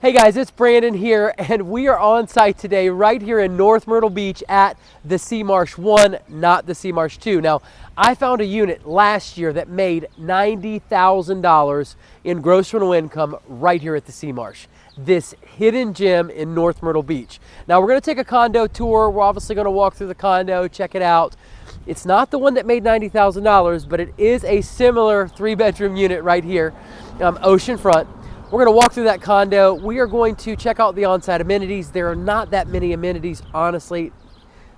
Hey guys, it's Brandon here, and we are on site today right here in North Myrtle Beach at the Sea Marsh I, not the Sea Marsh II. Now, I found a unit last year that made $90,000 in gross rental income right here at the Sea Marsh, this hidden gem in North Myrtle Beach. Now, we're going to take a condo tour. We're obviously going to walk through the condo, check it out. It's not the one that made $90,000, but it is a similar 3-bedroom unit right here, Oceanfront. We're going to walk through that condo. We are going to check out the on-site amenities. There are not that many amenities, honestly,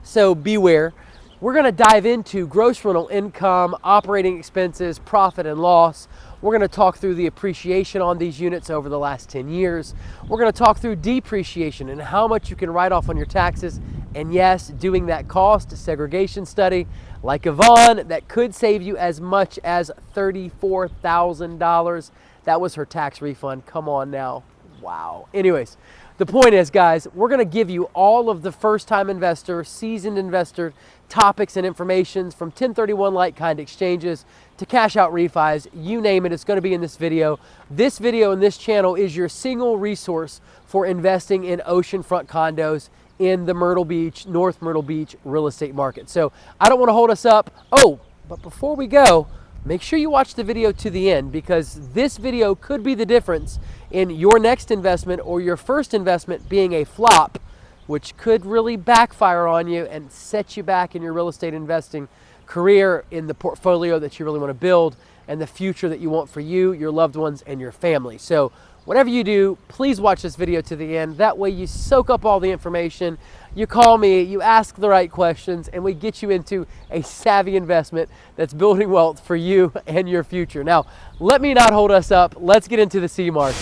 so beware. We're going to dive into gross rental income, operating expenses, profit and loss. We're going to talk through the appreciation on these units over the last 10 years. We're going to talk through depreciation and how much you can write off on your taxes. And yes, doing that cost segregation study like Yvonne, that could save you as much as $34,000. That was her tax refund. Come on now. Wow. Anyways, the point is, guys, we're going to give you all of the first-time investor, seasoned investor topics and information from 1031 like-kind exchanges to cash-out refis. You name it, it's going to be in this video. This video and this channel is your single resource for investing in oceanfront condos in the Myrtle Beach, North Myrtle Beach real estate market. So I don't want to hold us up. Oh, but before we go, make sure you watch the video to the end, because this video could be the difference in your next investment or your first investment being a flop, which could really backfire on you and set you back in your real estate investing career, in the portfolio that you really want to build and the future that you want for you, your loved ones, and your family. So whatever you do, please watch this video to the end. That way you soak up all the information, you call me, you ask the right questions, and we get you into a savvy investment that's building wealth for you and your future. Now, let me not hold us up. Let's get into the Sea Marsh.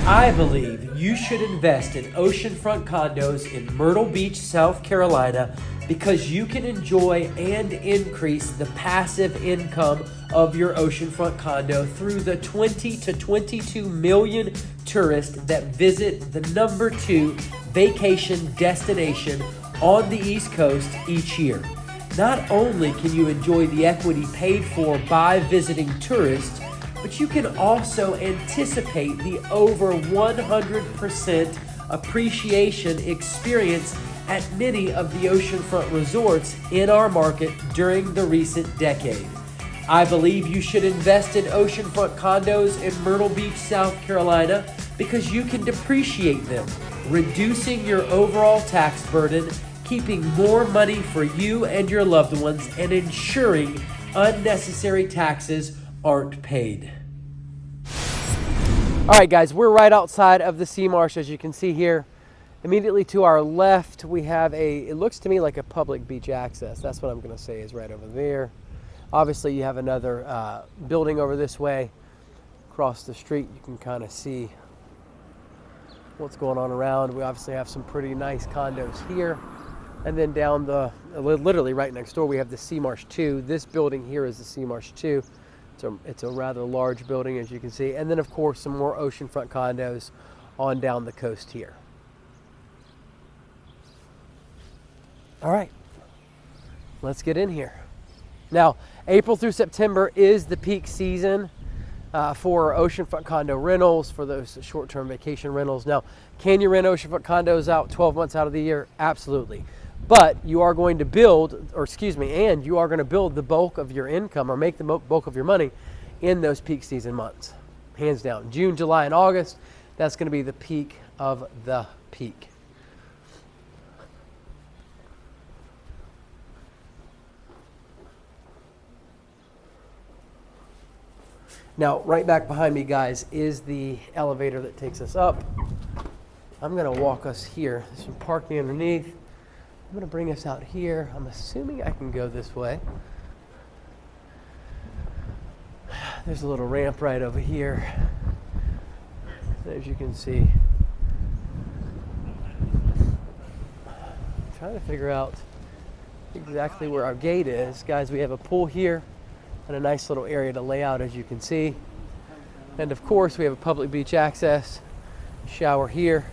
I believe you should invest in oceanfront condos in Myrtle Beach, South Carolina, because you can enjoy and increase the passive income of your oceanfront condo through the 20 to 22 million tourists that visit the #2 vacation destination on the East Coast each year. Not only can you enjoy the equity paid for by visiting tourists, but you can also anticipate the over 100% appreciation experience at many of the oceanfront resorts in our market during the recent decade. I believe you should invest in oceanfront condos in Myrtle Beach, South Carolina, because you can depreciate them, reducing your overall tax burden, keeping more money for you and your loved ones, and ensuring unnecessary taxes aren't paid. All right, guys, we're right outside of the Sea Marsh, as you can see here. Immediately to our left, we have it looks to me like a public beach access. That's what I'm going to say is right over there. Obviously, you have another building over this way. Across the street, you can kind of see what's going on around. We obviously have some pretty nice condos here. And then down literally right next door, we have the Sea Marsh II. This building here is the Sea Marsh II. It's a rather large building, as you can see. And then, of course, some more oceanfront condos on down the coast here. All right, let's get in here. Now, April through September is the peak season for oceanfront condo rentals, for those short-term vacation rentals. Now, can you rent oceanfront condos out 12 months out of the year? Absolutely. But you are going to build, and you are going to build the bulk of your income, or make the bulk of your money in those peak season months. Hands down. June, July, and August, that's going to be the peak of the peak. Now, right back behind me, guys, is the elevator that takes us up. I'm going to walk us here. There's some parking underneath. I'm going to bring us out here. I'm assuming I can go this way. There's a little ramp right over here, as you can see. I'm trying to figure out exactly where our gate is. Guys, we have a pool here and a nice little area to lay out, as you can see. And of course, we have a public beach access, shower here.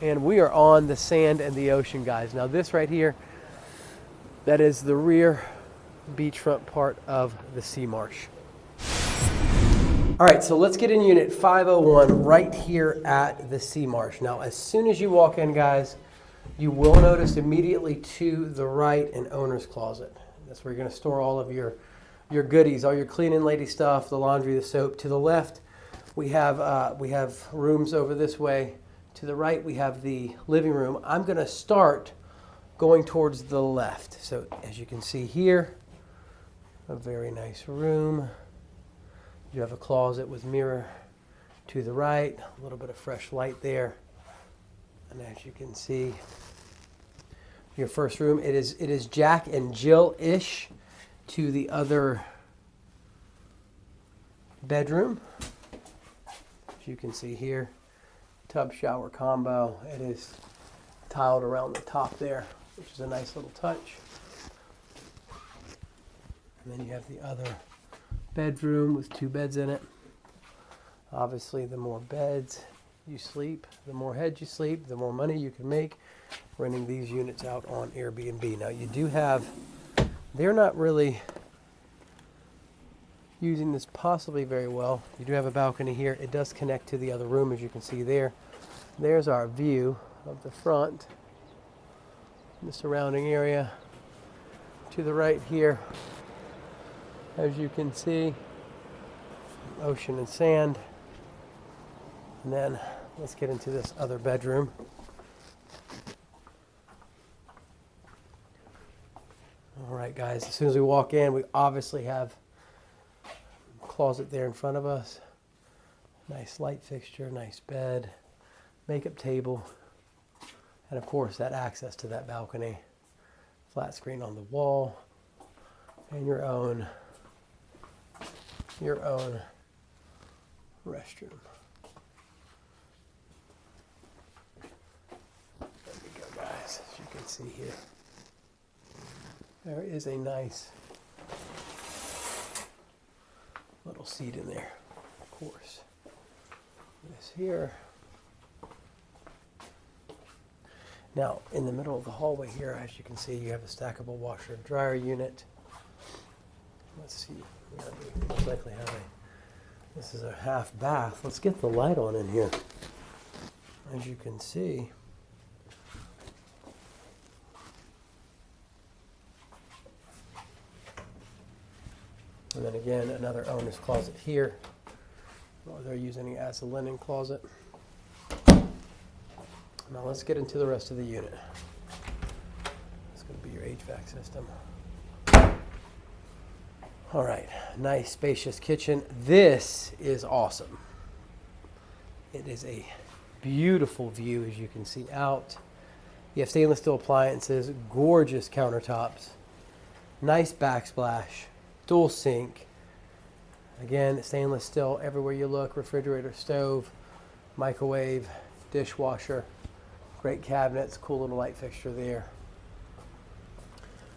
And we are on the sand and the ocean, guys. Now this right here, that is the rear beachfront part of the Sea Marsh. All right, so let's get in unit 501 right here at the Sea Marsh. Now, as soon as you walk in, guys, you will notice immediately to the right an owner's closet. That's where you're going to store all of your goodies, all your cleaning lady stuff, the laundry, the soap. To the left, we have rooms over this way. To the right, we have the living room. I'm going to start going towards the left. So as you can see here, a very nice room. You have a closet with mirror to the right, a little bit of fresh light there. And as you can see, your first room, it is Jack and Jill-ish to the other bedroom. As you can see here, tub shower combo. It is tiled around the top there, which is a nice little touch. And then you have the other bedroom with 2 beds in it. Obviously, the more beds you sleep, the more heads you sleep, the more money you can make renting these units out on Airbnb. Now, you do have, they're not really using this possibly very well. You do have a balcony here. It does connect to the other room, as you can see there. There's our view of the front, the surrounding area. To the right here, as you can see, ocean and sand. And then let's get into this other bedroom. All right, guys, as soon as we walk in, we obviously have a closet there in front of us. Nice light fixture, nice bed, makeup table, and of course that access to that balcony. Flat screen on the wall, and your own restroom. There we go, guys. As you can see here, there is a nice little seat in there, of course. This here. Now, in the middle of the hallway here, as you can see, you have a stackable washer and dryer unit. Let's see. We most likely have this is a half bath. Let's get the light on in here. As you can see, and then again, another owner's closet here. Well, they're using it as a linen closet. Now let's get into the rest of the unit. It's going to be your HVAC system. All right, nice spacious kitchen. This is awesome. It is a beautiful view, as you can see out. You have stainless steel appliances, gorgeous countertops, nice backsplash, dual sink. Again, stainless steel everywhere you look, refrigerator, stove, microwave, dishwasher, great cabinets, cool little light fixture there.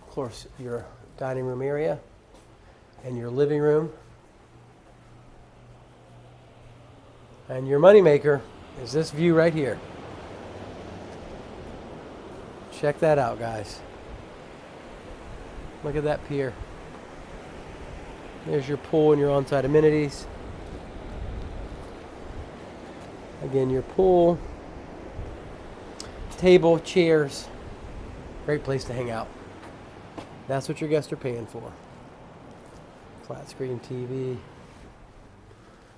Of course, your dining room area and your living room. And your moneymaker is this view right here. Check that out, guys. Look at that pier. There's your pool and your on-site amenities. Again, your pool, table, chairs. Great place to hang out. That's what your guests are paying for. Flat screen TV.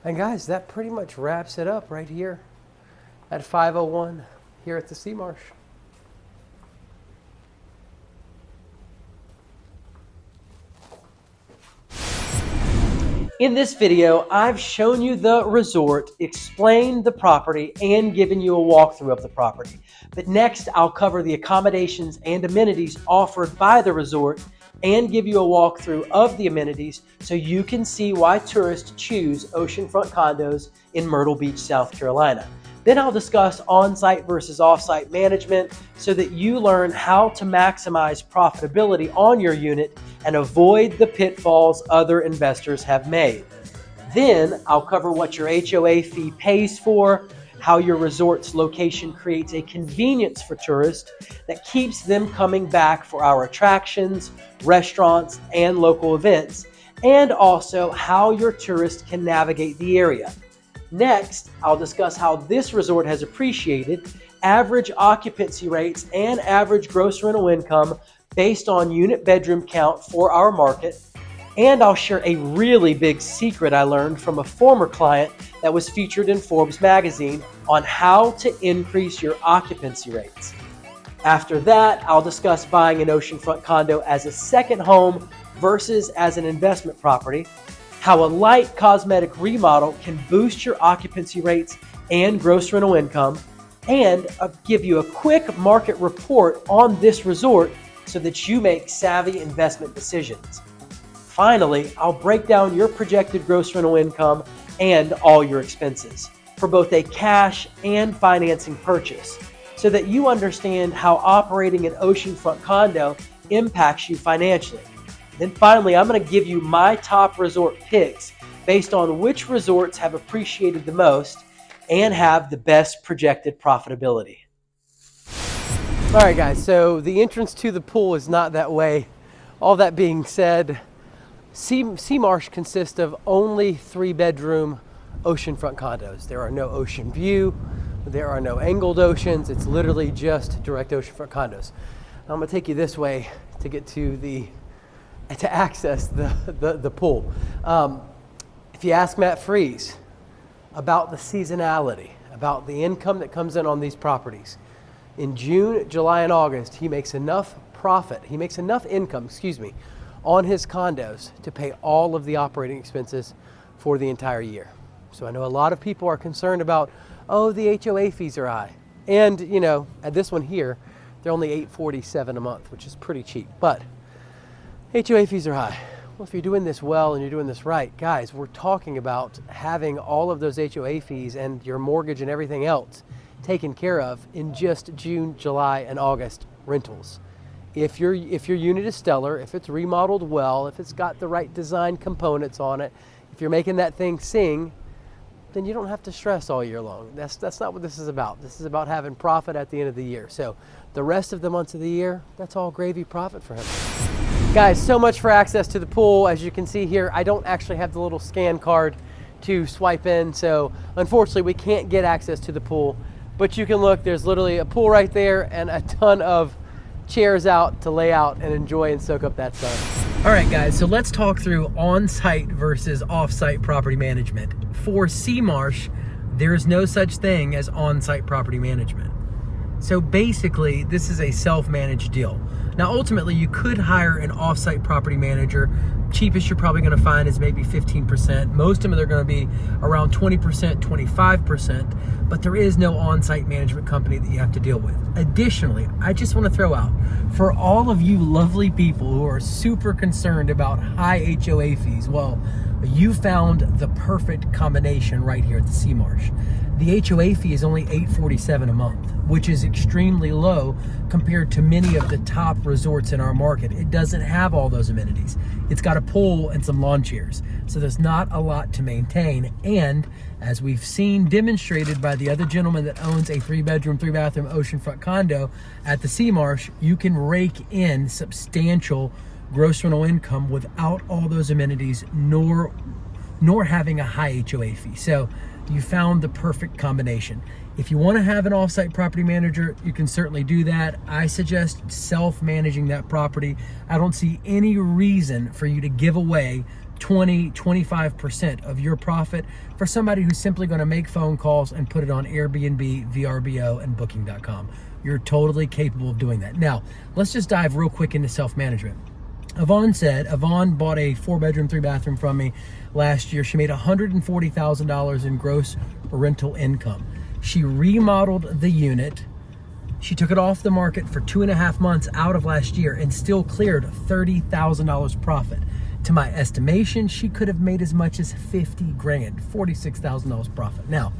And guys, that pretty much wraps it up right here at 501 here at the Sea Marsh. In this video, I've shown you the resort, explained the property, and given you a walkthrough of the property. But next, I'll cover the accommodations and amenities offered by the resort and give you a walkthrough of the amenities so you can see why tourists choose oceanfront condos in Myrtle Beach, South Carolina. Then I'll discuss on-site versus off-site management so that you learn how to maximize profitability on your unit and avoid the pitfalls other investors have made. Then I'll cover what your HOA fee pays for, how your resort's location creates a convenience for tourists that keeps them coming back for our attractions, restaurants, and local events, and also how your tourists can navigate the area. Next, I'll discuss how this resort has appreciated, average occupancy rates, and average gross rental income based on unit bedroom count for our market. And I'll share a really big secret I learned from a former client that was featured in Forbes magazine on how to increase your occupancy rates. After that, I'll discuss buying an oceanfront condo as a second home versus as an investment property, how a light cosmetic remodel can boost your occupancy rates and gross rental income, and I'll give you a quick market report on this resort so that you make savvy investment decisions. Finally, I'll break down your projected gross rental income and all your expenses for both a cash and financing purchase so that you understand how operating an oceanfront condo impacts you financially. Then finally, I'm going to give you my top resort picks based on which resorts have appreciated the most and have the best projected profitability. All right, guys, so the entrance to the pool is not that way. All that being said, Sea Marsh consists of only 3-bedroom oceanfront condos. There are no ocean view, there are no angled oceans. It's literally just direct oceanfront condos. Now I'm going to take you this way to get to access the pool. If you ask Matt Freeze about the seasonality, about the income that comes in on these properties, in June, July, and August, he makes enough income, on his condos to pay all of the operating expenses for the entire year. So I know a lot of people are concerned about, oh, the HOA fees are high. And, at this one here, they're only $847 a month, which is pretty cheap. But HOA fees are high. Well, if you're doing this well and you're doing this right, guys, we're talking about having all of those HOA fees and your mortgage and everything else taken care of in just June, July, and August rentals. If your unit is stellar, if it's remodeled well, if it's got the right design components on it, if you're making that thing sing, then you don't have to stress all year long. That's not what this is about. This is about having profit at the end of the year. So the rest of the months of the year, that's all gravy profit for him. Guys, so much for access to the pool. As you can see here, I don't actually have the little scan card to swipe in, so unfortunately we can't get access to the pool. But you can look, there's literally a pool right there and a ton of chairs out to lay out and enjoy and soak up that sun. All right, guys, so let's talk through on-site versus off-site property management. For Sea Marsh, there is no such thing as on-site property management. So basically, this is a self-managed deal. Now, ultimately, you could hire an off-site property manager. Cheapest you're probably going to find is maybe 15%. Most of them, they're going to be around 20%, 25%, but there is no on-site management company that you have to deal with. Additionally, I just want to throw out, for all of you lovely people who are super concerned about high HOA fees, well, you found the perfect combination right here at the Sea Marsh. The HOA fee is only $847 a month, which is extremely low compared to many of the top resorts in our market. It doesn't have all those amenities. It's got a pool and some lawn chairs, so there's not a lot to maintain. And as we've seen demonstrated by the other gentleman that owns a 3-bedroom, 3-bathroom oceanfront condo at the Sea Marsh, you can rake in substantial gross rental income without all those amenities, nor having a high HOA fee. So you found the perfect combination. If you want to have an off-site property manager, you can certainly do that. I suggest self-managing that property. I don't see any reason for you to give away 20, 25% of your profit for somebody who's simply going to make phone calls and put it on Airbnb, VRBO, and Booking.com. You're totally capable of doing that. Now, let's just dive real quick into self-management. Yvonne bought a 4-bedroom, 3-bathroom from me last year. She made $140,000 in gross rental income. She remodeled the unit. She took it off the market for 2.5 months out of last year and still cleared $30,000 profit. To my estimation, she could have made as much as $50,000, $46,000 profit. Now,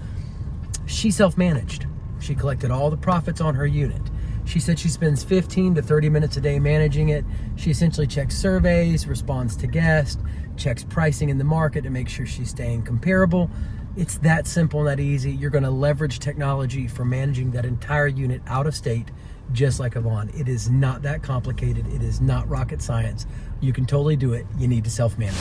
she self-managed. She collected all the profits on her unit. She said she spends 15 to 30 minutes a day managing it. She essentially checks surveys, responds to guests, checks pricing in the market to make sure she's staying comparable. It's that simple and that easy. You're going to leverage technology for managing that entire unit out of state, just like Yvonne. It is not that complicated. It is not rocket science. You can totally do it. You need to self-manage.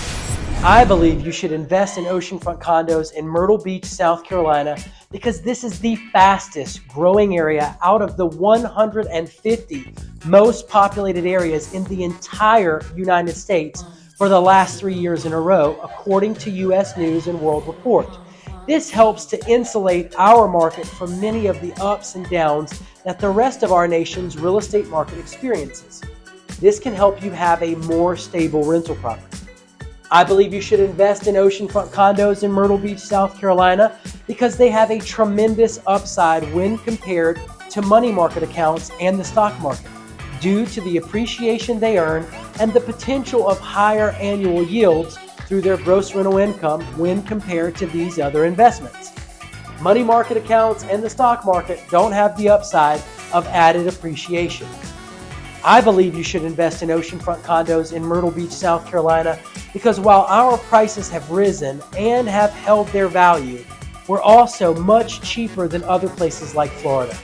I believe you should invest in oceanfront condos in Myrtle Beach, South Carolina, because this is the fastest growing area out of the 150 most populated areas in the entire United States for the last 3 years in a row, according to U.S. News and World Report. This helps to insulate our market from many of the ups and downs that the rest of our nation's real estate market experiences. This can help you have a more stable rental property. I believe you should invest in oceanfront condos in Myrtle Beach, South Carolina, because they have a tremendous upside when compared to money market accounts and the stock market, due to the appreciation they earn and the potential of higher annual yields through their gross rental income when compared to these other investments. Money market accounts and the stock market don't have the upside of added appreciation. I believe you should invest in oceanfront condos in Myrtle Beach, South Carolina, because while our prices have risen and have held their value, we're also much cheaper than other places like Florida.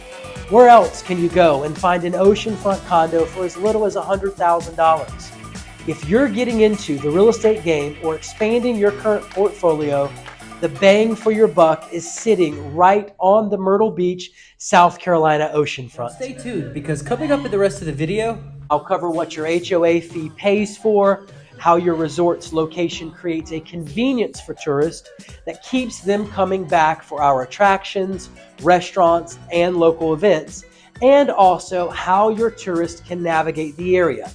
Where else can you go and find an oceanfront condo for as little as $100,000? If you're getting into the real estate game or expanding your current portfolio, the bang for your buck is sitting right on the Myrtle Beach, South Carolina oceanfront. Stay tuned, because coming up in the rest of the video, I'll cover what your HOA fee pays for, how your resort's location creates a convenience for tourists that keeps them coming back for our attractions, restaurants, and local events, and also how your tourists can navigate the area.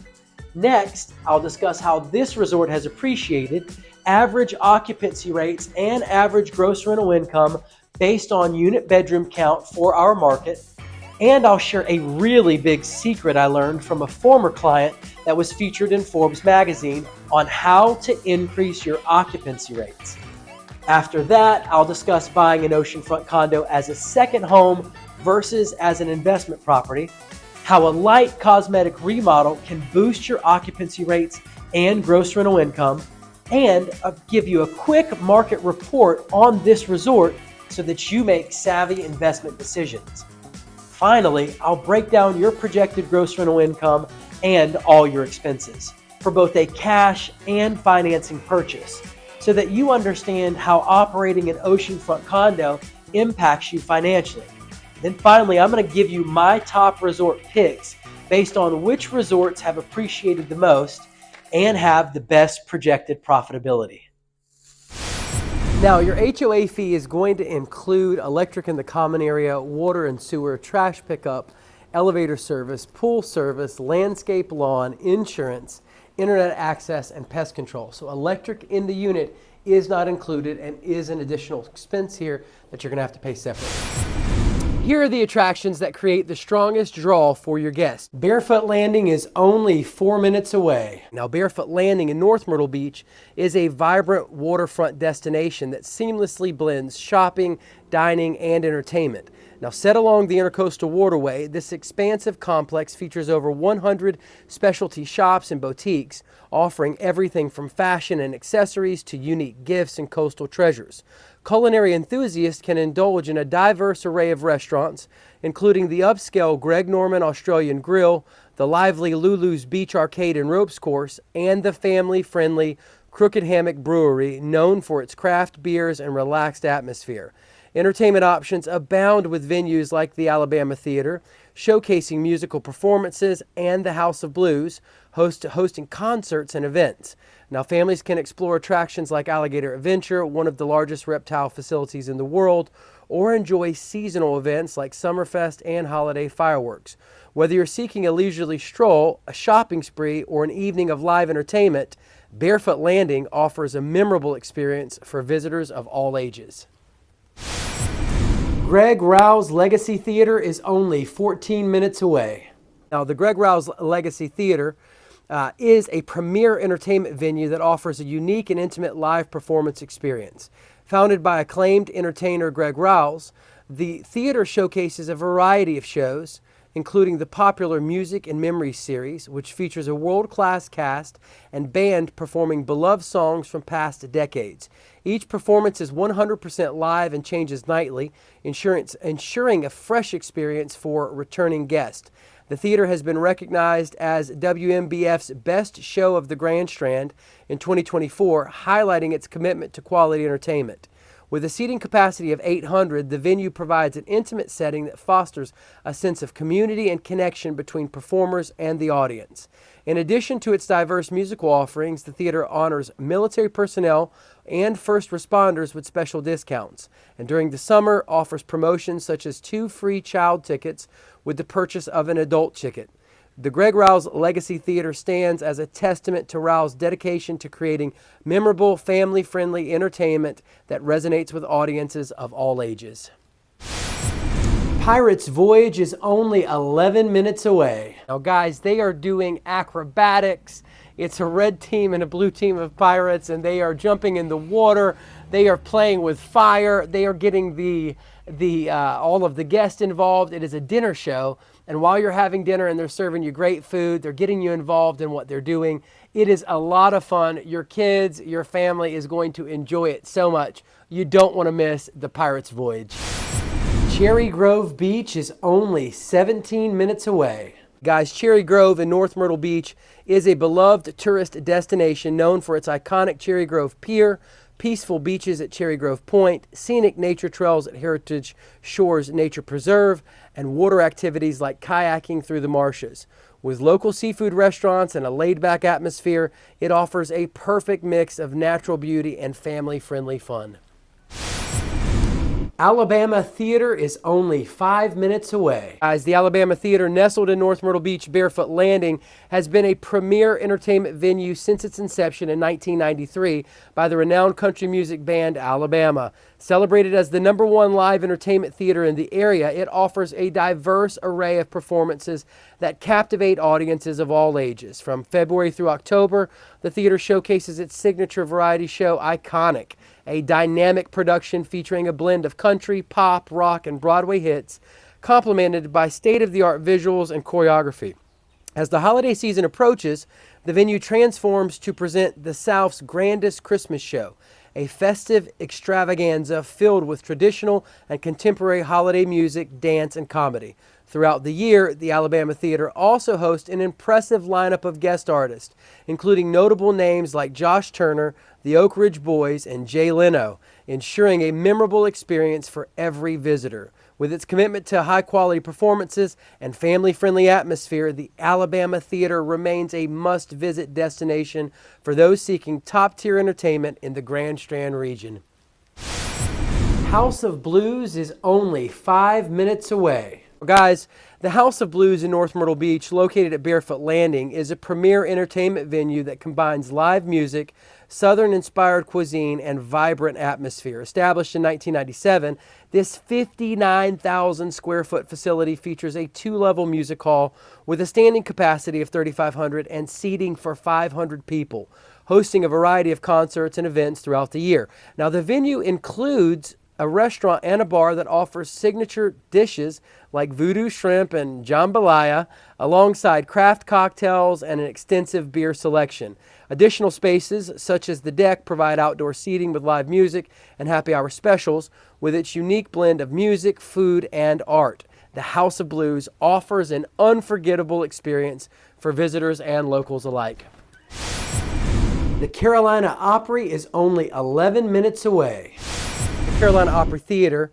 Next, I'll discuss how this resort has appreciated, average occupancy rates, and average gross rental income based on unit bedroom count for our market. And I'll share a really big secret I learned from a former client that was featured in Forbes magazine on how to increase your occupancy rates. After that, I'll discuss buying an oceanfront condo as a second home versus as an investment property, how a light cosmetic remodel can boost your occupancy rates and gross rental income, and I'll give you a quick market report on this resort so that you make savvy investment decisions. Finally, I'll break down your projected gross rental income and all your expenses for both a cash and financing purchase, so that you understand how operating an oceanfront condo impacts you financially. Then finally, I'm going to give you my top resort picks based on which resorts have appreciated the most and have the best projected profitability. Now, your HOA fee is going to include electric in the common area, water and sewer, trash pickup, elevator service, pool service, landscape lawn, insurance, internet access, and pest control. So electric in the unit is not included and is an additional expense here that you're going to have to pay separately. Here are the attractions that create the strongest draw for your guests. Barefoot Landing is only 4 minutes away. Now, Barefoot Landing in North Myrtle Beach is a vibrant waterfront destination that seamlessly blends shopping, dining, and entertainment. Now, set along the Intercoastal Waterway, this expansive complex features over 100 specialty shops and boutiques, offering everything from fashion and accessories to unique gifts and coastal treasures. Culinary enthusiasts can indulge in a diverse array of restaurants, including the upscale Greg Norman Australian Grill, the lively Lulu's Beach Arcade and Ropes Course, and the family-friendly Crooked Hammock Brewery, known for its craft beers and relaxed atmosphere. Entertainment options abound with venues like the Alabama Theater, showcasing musical performances, and the House of Blues, hosting concerts and events. Now, families can explore attractions like Alligator Adventure, one of the largest reptile facilities in the world, or enjoy seasonal events like Summerfest and holiday fireworks. Whether you're seeking a leisurely stroll, a shopping spree, or an evening of live entertainment, Barefoot Landing offers a memorable experience for visitors of all ages. Greg Rouse Legacy Theater is only 14 minutes away. Now, the Greg Rouse Legacy Theater is a premier entertainment venue that offers a unique and intimate live performance experience. Founded by acclaimed entertainer Greg Rouse, the theater showcases a variety of shows, including the popular Music and Memories series, which features a world-class cast and band performing beloved songs from past decades. Each performance is 100% live and changes nightly, ensuring a fresh experience for returning guests. The theater has been recognized as WMBF's Best Show of the Grand Strand in 2024, highlighting its commitment to quality entertainment. With a seating capacity of 800, the venue provides an intimate setting that fosters a sense of community and connection between performers and the audience. In addition to its diverse musical offerings, the theater honors military personnel and first responders with special discounts, and during the summer offers promotions such as 2 free child tickets with the purchase of an adult ticket. The Greg Rouse Legacy Theater stands as a testament to Rouse's dedication to creating memorable, family-friendly entertainment that resonates with audiences of all ages. Pirates Voyage is only 11 minutes away. Now guys, they are doing acrobatics. It's a red team and a blue team of pirates, and they are jumping in the water. They are playing with fire. They are getting all of the guests involved. It is a dinner show. And while you're having dinner and they're serving you great food, they're getting you involved in what they're doing. It is a lot of fun. Your kids, your family is going to enjoy it so much. You don't want to miss the Pirates Voyage. Cherry Grove Beach is only 17 minutes away. Guys, Cherry Grove in North Myrtle Beach is a beloved tourist destination known for its iconic Cherry Grove Pier, peaceful beaches at Cherry Grove Point, scenic nature trails at Heritage Shores Nature Preserve, and water activities like kayaking through the marshes. With local seafood restaurants and a laid-back atmosphere, it offers a perfect mix of natural beauty and family-friendly fun. Alabama Theater is only 5 minutes away. Guys, the Alabama Theater, nestled in North Myrtle Beach Barefoot Landing, has been a premier entertainment venue since its inception in 1993 by the renowned country music band Alabama. Celebrated as the #1 live entertainment theater in the area, it offers a diverse array of performances that captivate audiences of all ages. From February through October, the theater showcases its signature variety show, Iconic, a dynamic production featuring a blend of country, pop, rock, and Broadway hits, complemented by state-of-the-art visuals and choreography. As the holiday season approaches, the venue transforms to present the South's grandest Christmas show, a festive extravaganza filled with traditional and contemporary holiday music, dance, and comedy. Throughout the year, the Alabama Theater also hosts an impressive lineup of guest artists, including notable names like Josh Turner, the Oak Ridge Boys, and Jay Leno, ensuring a memorable experience for every visitor. With its commitment to high-quality performances and family-friendly atmosphere, the Alabama Theater remains a must-visit destination for those seeking top-tier entertainment in the Grand Strand region. House of Blues is only 5 minutes away. Guys, the House of Blues in North Myrtle Beach, located at Barefoot Landing, is a premier entertainment venue that combines live music, Southern-inspired cuisine, and vibrant atmosphere. Established in 1997, this 59,000 square foot facility features a 2-level music hall with a standing capacity of 3,500 and seating for 500 people, hosting a variety of concerts and events throughout the year. Now, the venue includes a restaurant and a bar that offers signature dishes like voodoo shrimp and jambalaya, alongside craft cocktails and an extensive beer selection. Additional spaces, such as the deck, provide outdoor seating with live music and happy hour specials. With its unique blend of music, food, and art, the House of Blues offers an unforgettable experience for visitors and locals alike. The Carolina Opry is only 11 minutes away. Carolina Opry Theater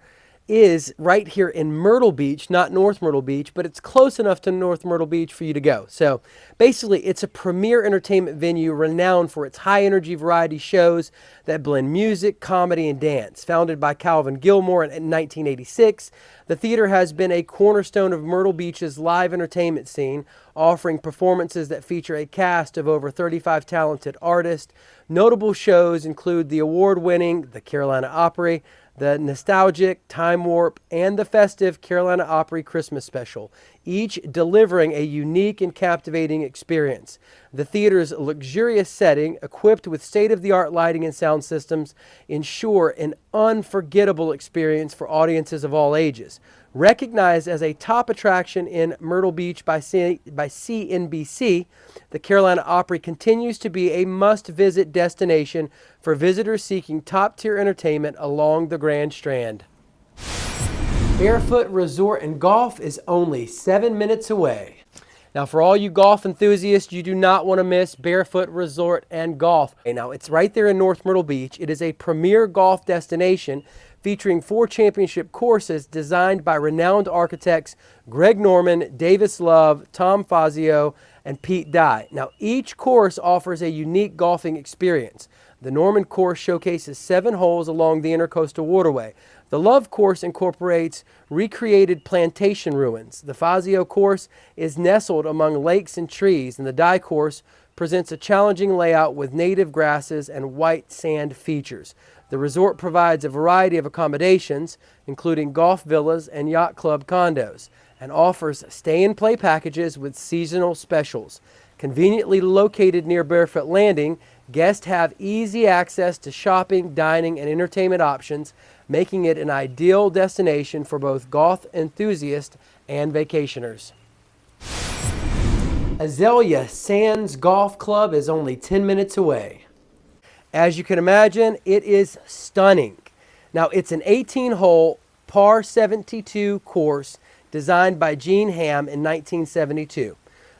is right here in Myrtle Beach, not North Myrtle Beach, but it's close enough to North Myrtle Beach for you to go. So basically, it's a premier entertainment venue renowned for its high-energy variety shows that blend music, comedy, and dance. Founded by Calvin Gilmore in 1986, the theater has been a cornerstone of Myrtle Beach's live entertainment scene, offering performances that feature a cast of over 35 talented artists. Notable shows include the award-winning The Carolina Opry, the nostalgic Time Warp, and the festive Carolina Opry Christmas Special, each delivering a unique and captivating experience. The theater's luxurious setting, equipped with state-of-the-art lighting and sound systems, ensure an unforgettable experience for audiences of all ages. Recognized as a top attraction in Myrtle Beach by CNBC, the Carolina Opry continues to be a must-visit destination for visitors seeking top-tier entertainment along the Grand Strand. Barefoot Resort and Golf is only 7 minutes away. Now, for all you golf enthusiasts, you do not want to miss Barefoot Resort and Golf. Okay, now, it's right there in North Myrtle Beach. It is a premier golf destination featuring 4 championship courses designed by renowned architects Greg Norman, Davis Love, Tom Fazio, and Pete Dye. Now, each course offers a unique golfing experience. The Norman course showcases 7 holes along the Intercoastal Waterway. The Love course incorporates recreated plantation ruins. The Fazio course is nestled among lakes and trees, and the Dye course presents a challenging layout with native grasses and white sand features. The resort provides a variety of accommodations, including golf villas and yacht club condos, and offers stay-and-play packages with seasonal specials. Conveniently located near Barefoot Landing, guests have easy access to shopping, dining, and entertainment options, making it an ideal destination for both golf enthusiasts and vacationers. Azalea Sands Golf Club is only 10 minutes away. As you can imagine, it is stunning. Now, it's an 18-hole par 72 course designed by Gene Ham in 1972.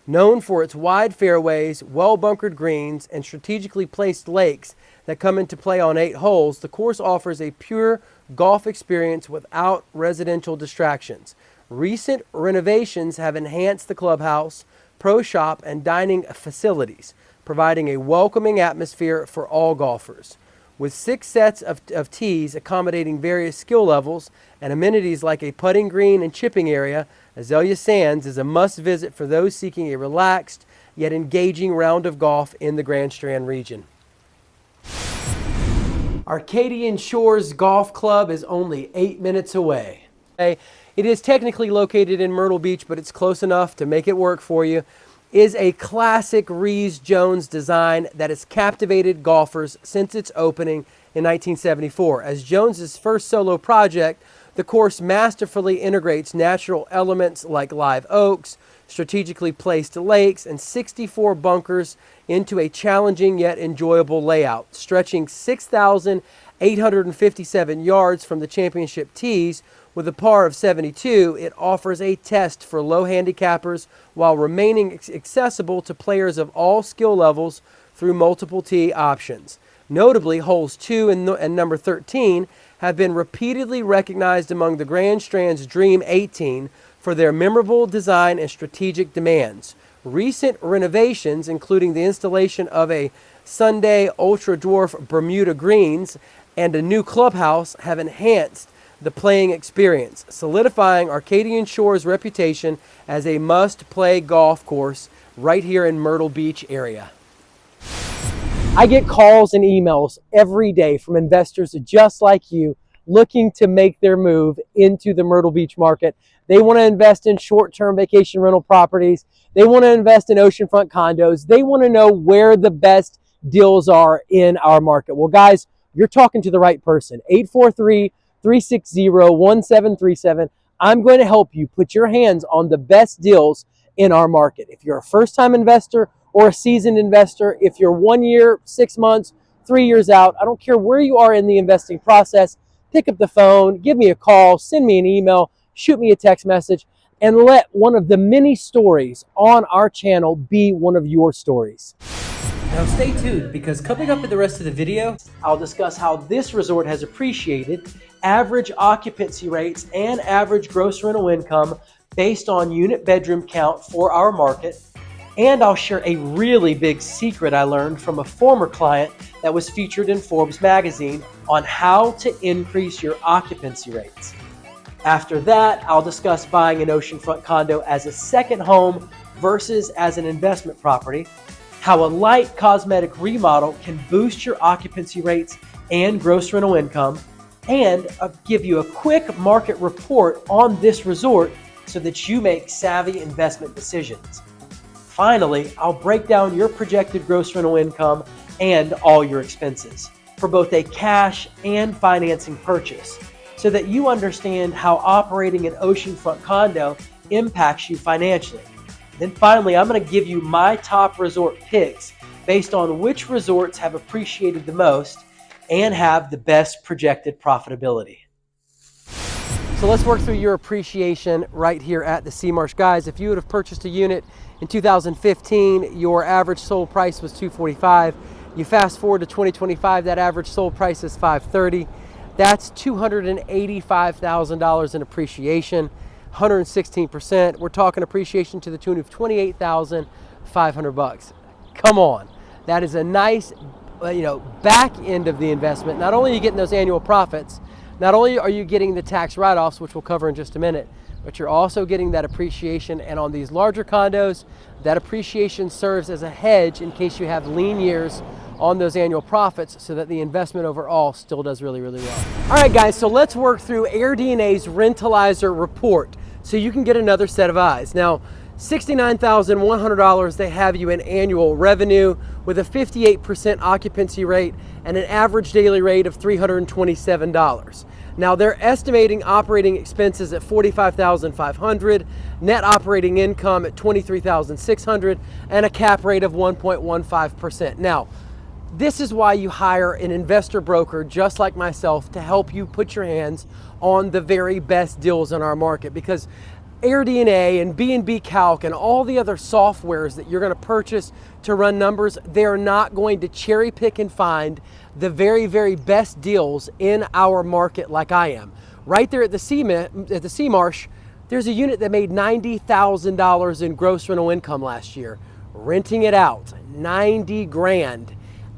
Known for its wide fairways, well-bunkered greens, and strategically placed lakes that come into play on 8 holes, the course offers a pure golf experience without residential distractions. Recent renovations have enhanced the clubhouse, pro shop, and dining facilities, providing a welcoming atmosphere for all golfers. With 6 sets of tees accommodating various skill levels and amenities like a putting green and chipping area, Azalea Sands is a must-visit for those seeking a relaxed yet engaging round of golf in the Grand Strand region. Arcadian Shores Golf Club is only 8 minutes away. It is technically located in Myrtle Beach, but it's close enough to make it work for you. Is a classic Rees-Jones design that has captivated golfers since its opening in 1974. As Jones's first solo project, the course masterfully integrates natural elements like live oaks, strategically placed lakes, and 64 bunkers into a challenging yet enjoyable layout. Stretching 6,857 yards from the championship tees, with a par of 72, it offers a test for low handicappers while remaining accessible to players of all skill levels through multiple tee options. Notably, holes 2 and number 13 have been repeatedly recognized among the Grand Strand's Dream 18 for their memorable design and strategic demands. Recent renovations, including the installation of a Sunday Ultra Dwarf Bermuda greens and a new clubhouse, have enhanced the playing experience, solidifying Arcadian Shores' reputation as a must-play golf course right here in Myrtle Beach area. I get calls and emails every day from investors just like you looking to make their move into the Myrtle Beach market. They want to invest in short-term vacation rental properties. They want to invest in oceanfront condos. They want to know where the best deals are in our market. Well, guys, you're talking to the right person. 843-360-1737. I'm going to help you put your hands on the best deals in our market. If you're a first-time investor or a seasoned investor, if you're 1 year, 6 months, 3 years out, I don't care where you are in the investing process, pick up the phone, give me a call, send me an email, shoot me a text message, and let one of the many stories on our channel be one of your stories. Now stay tuned, because coming up in the rest of the video, I'll discuss how this resort has appreciated, average occupancy rates, and average gross rental income based on unit bedroom count for our market. And I'll share a really big secret I learned from a former client that was featured in Forbes magazine on how to increase your occupancy rates. After that, I'll discuss buying an oceanfront condo as a second home versus as an investment property, how a light cosmetic remodel can boost your occupancy rates and gross rental income, and I'll give you a quick market report on this resort so that you make savvy investment decisions. Finally, I'll break down your projected gross rental income and all your expenses for both a cash and financing purchase, so that you understand how operating an oceanfront condo impacts you financially. Then finally, I'm going to give you my top resort picks based on which resorts have appreciated the most and have the best projected profitability. So let's work through your appreciation right here at the Sea Marsh. Guys, if you would have purchased a unit in 2015, your average sold price was $245. You fast forward to 2025, that average sold price is $530. That's $285,000 in appreciation, 116%. We're talking appreciation to the tune of $28,500. Come on, that is a nice, back end of the investment. Not only are you getting those annual profits, not only are you getting the tax write-offs, which we'll cover in just a minute, but you're also getting that appreciation. And on these larger condos, that appreciation serves as a hedge in case you have lean years on those annual profits, so that the investment overall still does really, really well. All right, guys, so let's work through AirDNA's Rentalizer report so you can get another set of eyes. Now, $69,100, they have you in annual revenue with a 58% occupancy rate and an average daily rate of $327. Now they're estimating operating expenses at $45,500, net operating income at $23,600, and a cap rate of 1.15%. Now, this is why you hire an investor broker just like myself to help you put your hands on the very best deals in our market, because AirDNA and B&B Calc and all the other softwares that you're going to purchase to run numbers, they're not going to cherry pick and find the very, very best deals in our market like I am. Right there at the Sea Marsh, there's a unit that made $90,000 in gross rental income last year. Renting it out, 90 grand.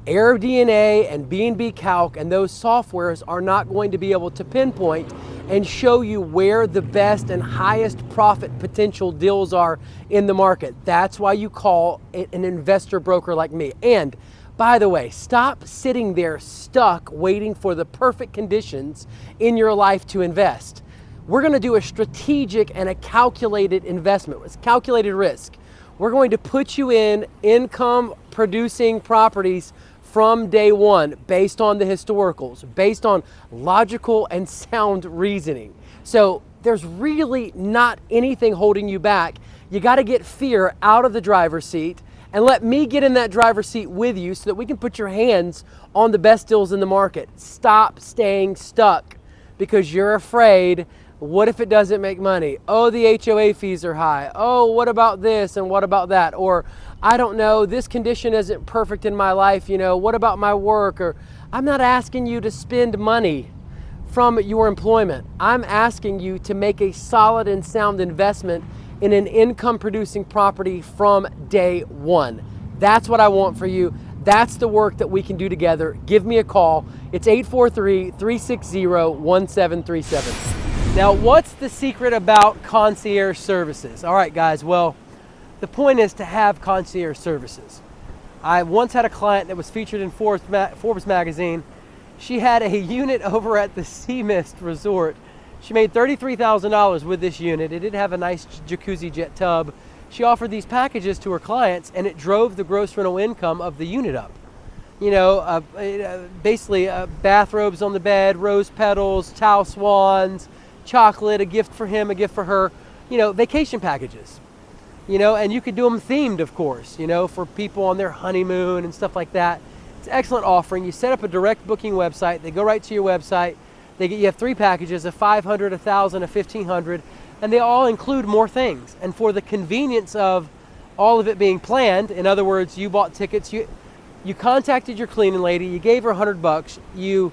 AirDNA and B&B Calc and those softwares are not going to be able to pinpoint and show you where the best and highest profit potential deals are in the market. That's why you call an investor broker like me. And by the way, stop sitting there stuck waiting for the perfect conditions in your life to invest. We're going to do a strategic and a calculated investment. It's calculated risk. We're going to put you in income producing properties from day one, based on the historicals, based on logical and sound reasoning. So there's really not anything holding you back. You got to get fear out of the driver's seat and let me get in that driver's seat with you so that we can put your hands on the best deals in the market. Stop staying stuck because you're afraid, what if it doesn't make money? Oh, the HOA fees are high. Oh, what about this and what about that? Or I don't know, this condition isn't perfect in my life, what about my work? Or I'm not asking you to spend money from your employment. I'm asking you to make a solid and sound investment in an income producing property from day one. That's what I want for you. That's the work that we can do together. Give me a call. It's 843-360-1737. Now, what's the secret about concierge services? All right, guys, well, the point is to have concierge services. I once had a client that was featured in Forbes magazine. She had a unit over at the Sea Mist Resort. She made $33,000 with this unit. It did have a nice jacuzzi jet tub. She offered these packages to her clients, and it drove the gross rental income of the unit up. Basically bathrobes on the bed, rose petals, towel swans, chocolate, a gift for him, a gift for her, vacation packages. And you could do them themed, of course, for people on their honeymoon and stuff like that. It's an excellent offering. You set up a direct booking website. They go right to your website. You have 3 packages, a $500, $1,000, a $1,500, and they all include more things. And for the convenience of all of it being planned, in other words, you bought tickets, you contacted your cleaning lady, you gave her $100, you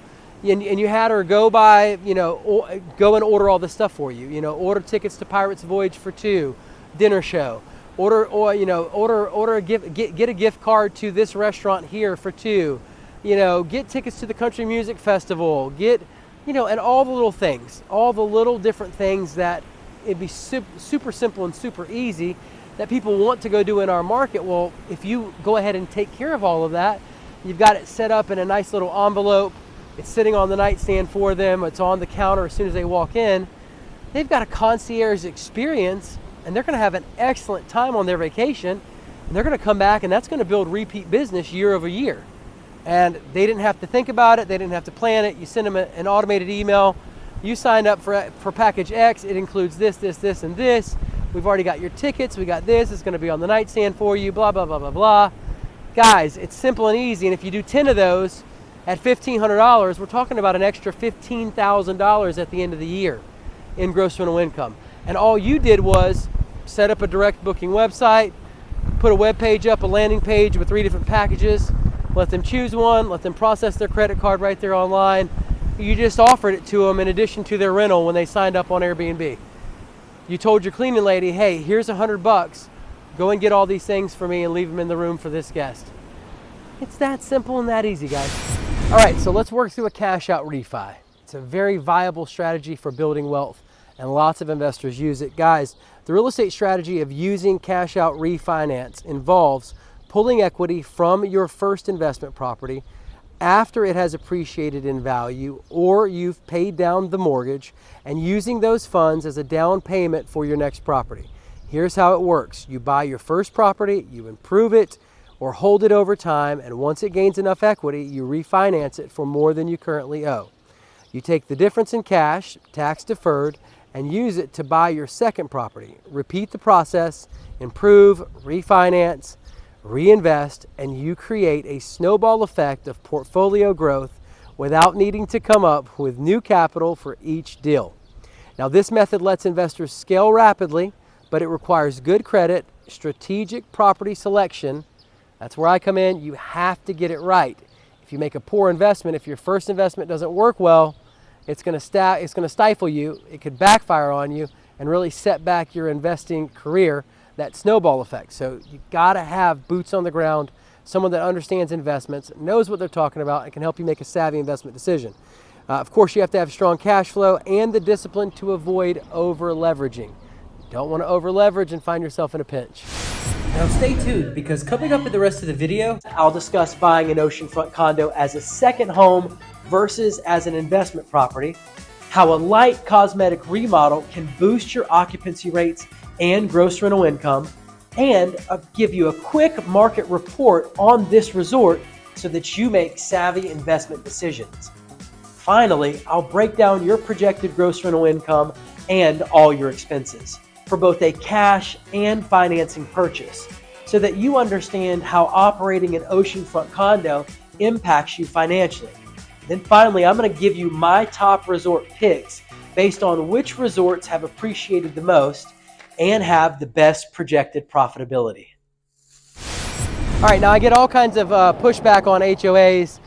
had her go go and order all this stuff for you. Order tickets to Pirates Voyage for 2. Dinner show, order a gift, get a gift card to this restaurant here for 2, get tickets to the country music festival, and all the little things, all the little different things that it'd be super simple and super easy that people want to go do in our market. Well, if you go ahead and take care of all of that, you've got it set up in a nice little envelope. It's sitting on the nightstand for them. It's on the counter as soon as they walk in. They've got a concierge experience, and they're going to have an excellent time on their vacation, and they're going to come back, and that's going to build repeat business year over year. And they didn't have to think about it. They didn't have to plan it. You send them an automated email. You signed up for package X. It includes this, this, this, and this. We've already got your tickets. We got this. It's going to be on the nightstand for you, blah, blah, blah, blah, blah. Guys, it's simple and easy. And if you do 10 of those at $1,500, we're talking about an extra $15,000 at the end of the year. in gross rental income. And all you did was set up a direct booking website, put a web page up, a landing page with 3 different packages, let them choose one, let them process their credit card right there online. You just offered it to them in addition to their rental when they signed up on Airbnb. You told your cleaning lady, hey, here's $100, go and get all these things for me and leave them in the room for this guest. It's that simple and that easy, guys. All right, so let's work through a cash out refi. It's a very viable strategy for building wealth, and lots of investors use it. Guys, the real estate strategy of using cash out refinance involves pulling equity from your first investment property after it has appreciated in value or you've paid down the mortgage, and using those funds as a down payment for your next property. Here's how it works. You buy your first property, you improve it or hold it over time, and once it gains enough equity, you refinance it for more than you currently owe. You take the difference in cash, tax deferred, and use it to buy your second property. Repeat the process, improve, refinance, reinvest, and you create a snowball effect of portfolio growth without needing to come up with new capital for each deal. Now, this method lets investors scale rapidly, but it requires good credit, strategic property selection. That's where I come in. You have to get it right. If you make a poor investment, if your first investment doesn't work well, it's going to stifle you. It could backfire on you and really set back your investing career, that snowball effect. So you got to have boots on the ground, someone that understands investments, knows what they're talking about, and can help you make a savvy investment decision. Of course, you have to have strong cash flow and the discipline to avoid over leveraging. You don't want to over leverage and find yourself in a pinch. Now stay tuned, because coming up in the rest of the video, I'll discuss buying an oceanfront condo as a second home versus as an investment property, how a light cosmetic remodel can boost your occupancy rates and gross rental income, and I'll give you a quick market report on this resort so that you make savvy investment decisions. Finally, I'll break down your projected gross rental income and all your expenses for both a cash and financing purchase, so that you understand how operating an oceanfront condo impacts you financially. Then finally, I'm going to give you my top resort picks based on which resorts have appreciated the most and have the best projected profitability. All right, now I get all kinds of pushback on HOAs.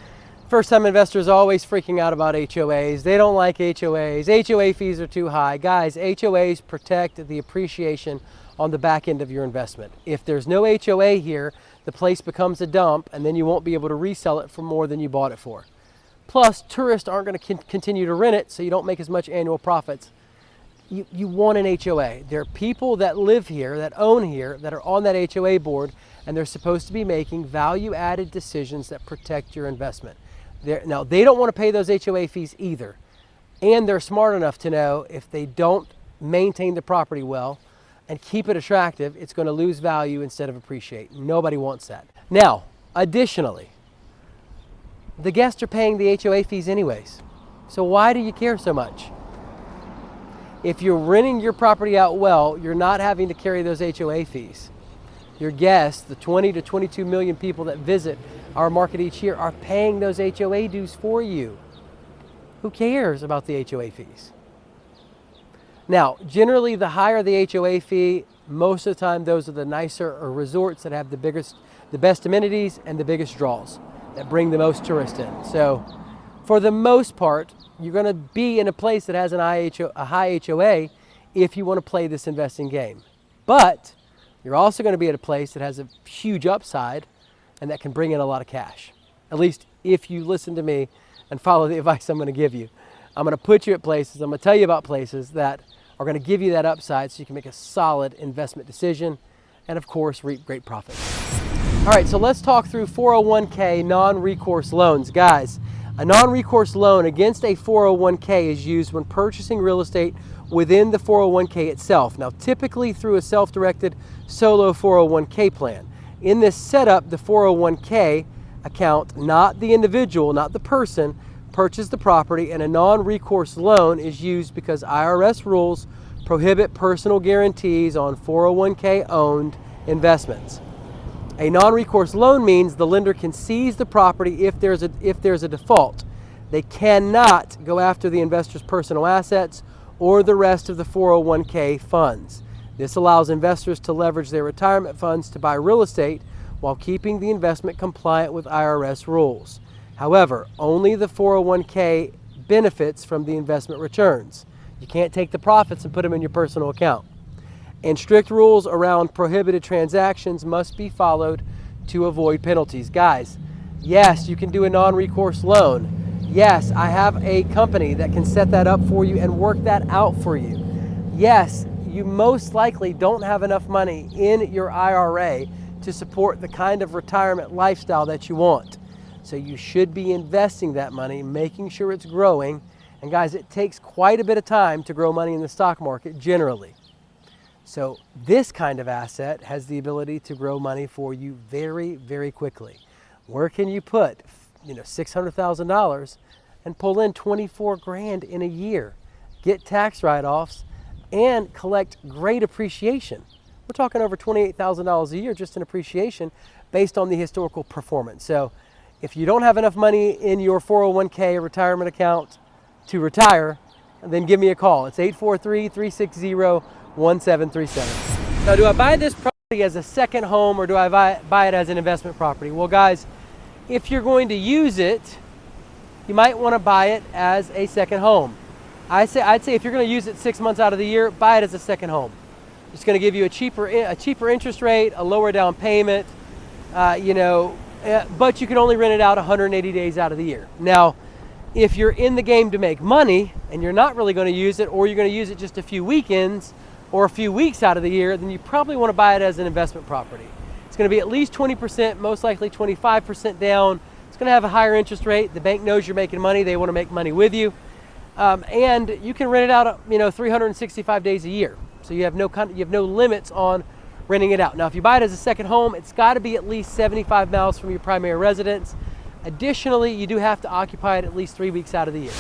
First-time investors are always freaking out about HOAs. They don't like HOAs. HOA fees are too high. Guys, HOAs protect the appreciation on the back end of your investment. If there's no HOA here, the place becomes a dump, and then you won't be able to resell it for more than you bought it for. Plus, tourists aren't going to continue to rent it, so you don't make as much annual profits. You want an HOA. There are people that live here, that own here, that are on that HOA board, and they're supposed to be making value-added decisions that protect your investment. Now, they don't want to pay those HOA fees either, and they're smart enough to know if they don't maintain the property well and keep it attractive, it's going to lose value instead of appreciate. Nobody wants that. Now, additionally, the guests are paying the HOA fees anyways, so why do you care so much? If you're renting your property out well, you're not having to carry those HOA fees. Your guests, the 20 to 22 million people that visit our market each year, are paying those HOA dues for you. Who cares about the HOA fees? Now, generally, the higher the HOA fee, most of the time those are the nicer or resorts that have the best amenities and the biggest draws that bring the most tourists in. So for the most part, you're going to be in a place that has a high HOA if you want to play this investing game. But you're also going to be at a place that has a huge upside and that can bring in a lot of cash. At least if you listen to me and follow the advice I'm going to give you. I'm going to put you at places, I'm going to tell you about places that are going to give you that upside so you can make a solid investment decision and, of course, reap great profits. All right, so let's talk through 401k non-recourse loans. Guys, a non-recourse loan against a 401k is used when purchasing real estate within the 401k itself. Now, typically through a self-directed solo 401k plan. In this setup, the 401k account, not the individual, not the person, purchased the property, and a non-recourse loan is used because IRS rules prohibit personal guarantees on 401k owned investments. A non-recourse loan means the lender can seize the property if there's a default. They cannot go after the investor's personal assets or the rest of the 401k funds. This allows investors to leverage their retirement funds to buy real estate while keeping the investment compliant with IRS rules. However, only the 401k benefits from the investment returns. You can't take the profits and put them in your personal account. And strict rules around prohibited transactions must be followed to avoid penalties. Guys, yes, you can do a non-recourse loan. Yes, I have a company that can set that up for you and work that out for you. Yes, you most likely don't have enough money in your IRA to support the kind of retirement lifestyle that you want. So you should be investing that money, making sure it's growing. And guys, it takes quite a bit of time to grow money in the stock market generally. So this kind of asset has the ability to grow money for you very, very quickly. Where can you put, $600,000 and pull in 24 grand in a year, get tax write-offs, and collect great appreciation? We're talking over $28,000 a year just in appreciation based on the historical performance. So if you don't have enough money in your 401k retirement account to retire, then give me a call. It's 843-360-1737. Now, do I buy this property as a second home or do I buy it as an investment property? Well, guys, if you're going to use it, you might want to buy it as a second home. I'd say if you're going to use it 6 months out of the year, buy it as a second home. It's going to give you a cheaper interest rate, a lower down payment, but you can only rent it out 180 days out of the year. Now, if you're in the game to make money and you're not really going to use it, or you're going to use it just a few weekends or a few weeks out of the year, then you probably want to buy it as an investment property. It's going to be at least 20%, most likely 25% down. It's going to have a higher interest rate. The bank knows you're making money. They want to make money with you. And you can rent it out, 365 days a year. So you have no limits on renting it out. Now, if you buy it as a second home, it's got to be at least 75 miles from your primary residence. Additionally, you do have to occupy it at least 3 weeks out of the year.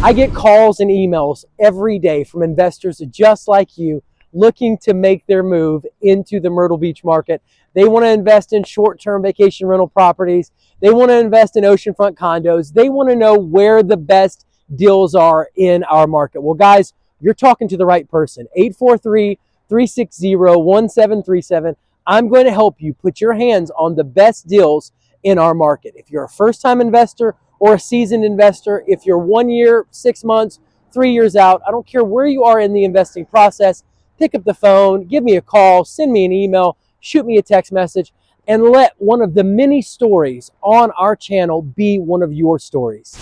I get calls and emails every day from investors just like you looking to make their move into the Myrtle Beach market. They want to invest in short-term vacation rental properties. They want to invest in oceanfront condos. They want to know where the best deals are in our market. Well, guys, you're talking to the right person. 843-360-1737. I'm going to help you put your hands on the best deals in our market. If you're a first-time investor or a seasoned investor, if you're 1 year, 6 months, 3 years out, I don't care where you are in the investing process, pick up the phone, give me a call, send me an email, shoot me a text message, and let one of the many stories on our channel be one of your stories.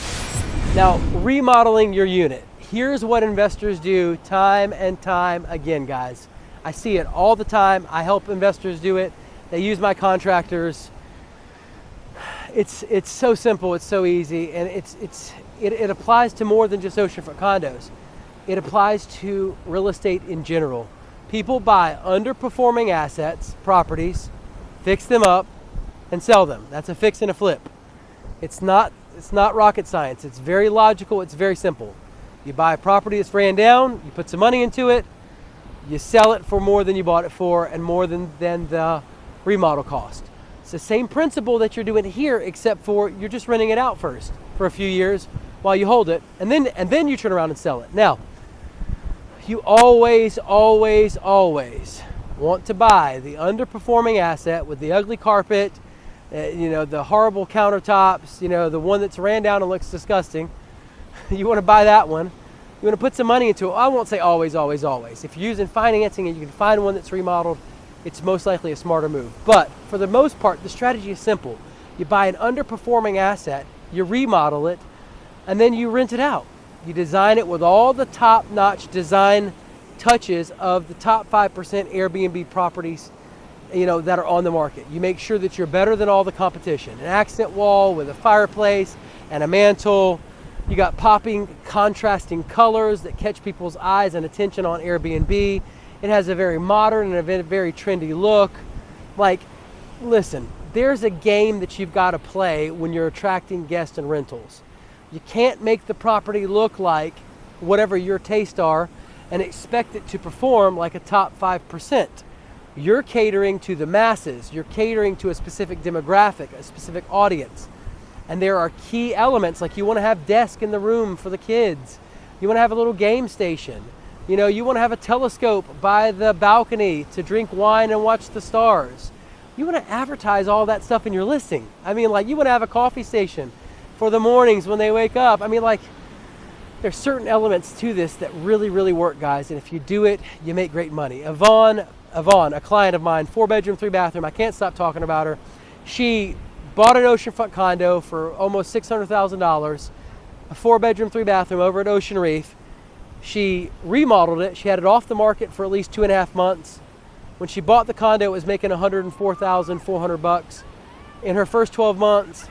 Now, remodeling your unit. Here's what investors do time and time again, guys. I see it all the time. I help investors do it. They use my contractors. It's so simple, it's so easy, and it applies to more than just oceanfront condos. It applies to real estate in general. People buy underperforming assets, properties, fix them up, and sell them. That's a fix and a flip. It's not rocket science. It's very logical. It's very simple. You buy a property that's ran down, you put some money into it, you sell it for more than you bought it for and more than the remodel cost. It's the same principle that you're doing here, except for you're just renting it out first for a few years while you hold it, and then you turn around and sell it. Now, you always want to buy the underperforming asset with the ugly carpet, the horrible countertops, the one that's ran down and looks disgusting. You want to buy that one. You want to put some money into it. I won't say always. If you're using financing and you can find one that's remodeled, it's most likely a smarter move. But for the most part, the strategy is simple. You buy an underperforming asset, you remodel it, and then you rent it out. You design it with all the top-notch design touches of the top 5% Airbnb properties, that are on the market. You make sure that you're better than all the competition. An accent wall with a fireplace and a mantle. You got popping, contrasting colors that catch people's eyes and attention on Airbnb. It has a very modern and a very trendy look. Listen, there's a game that you've got to play when you're attracting guests and rentals. You can't make the property look like whatever your tastes are and expect it to perform like a top 5%. You're catering to the masses. You're catering to a specific demographic, a specific audience. And there are key elements, like you want to have desks in the room for the kids. You want to have a little game station. You know, you want to have a telescope by the balcony to drink wine and watch the stars. You want to advertise all that stuff in your listing. I mean, like, you want to have a coffee station for the mornings when they wake up. I mean, like, there's certain elements to this that really, really work, guys. And if you do it, you make great money. Yvonne, a client of mine, 4-bedroom, 3-bathroom. I can't stop talking about her. She bought an oceanfront condo for almost $600,000, a 4-bedroom, 3-bathroom over at Ocean Reef. She remodeled it. She had it off the market for at least 2.5 months. When she bought the condo, it was making $104,400 in her first 12 months.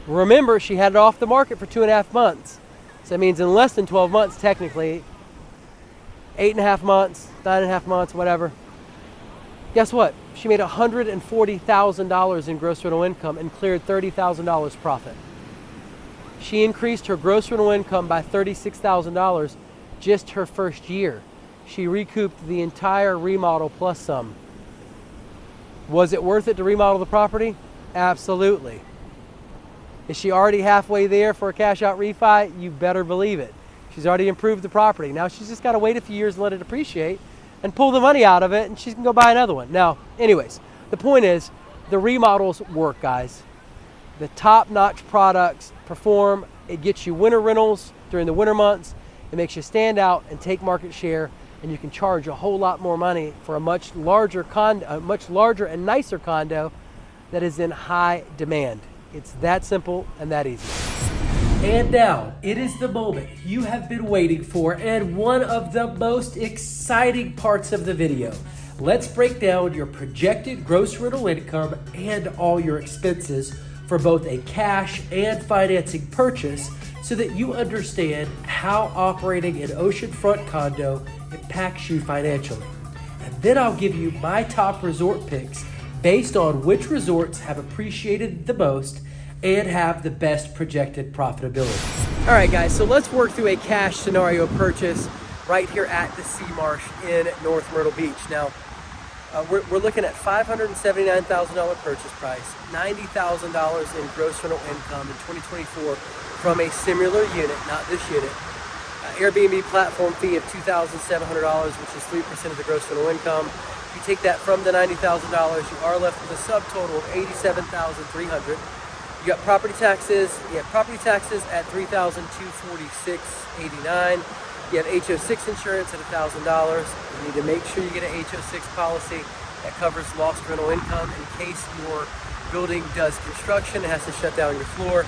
Remember, she had it off the market for 2.5 months. So that means in less than 12 months, technically, 8.5 months, 9.5 months, whatever. Guess what? She made $140,000 in gross rental income and cleared $30,000 profit. She increased her gross rental income by $36,000 just her first year. She recouped the entire remodel plus some. Was it worth it to remodel the property? Absolutely. Is she already halfway there for a cash out refi? You better believe it. She's already improved the property. Now she's just got to wait a few years and let it appreciate and pull the money out of it, and she can go buy another one. Now, anyways, the point is the remodels work, guys. The top-notch products perform. It gets you winter rentals during the winter months. It makes you stand out and take market share, and you can charge a whole lot more money for a much larger and nicer condo that is in high demand. It's that simple and that easy. And now, it is the moment you have been waiting for and one of the most exciting parts of the video. Let's break down your projected gross rental income and all your expenses for both a cash and financing purchase so that you understand how operating an oceanfront condo impacts you financially. And then I'll give you my top resort picks based on which resorts have appreciated the most and have the best projected profitability. All right, guys, so let's work through a cash scenario purchase right here at the Sea Marsh in North Myrtle Beach. Now, we're looking at $579,000 purchase price, $90,000 in gross rental income in 2024 from a similar unit, not this unit. Airbnb platform fee of $2,700, which is 3% of the gross rental income. If you take that from the $90,000, you are left with a subtotal of $87,300. You got property taxes. You have property taxes at $3,246.89. You have HO6 insurance at $1,000. You need to make sure you get an HO6 policy that covers lost rental income in case your building does construction. It has to shut down your floor.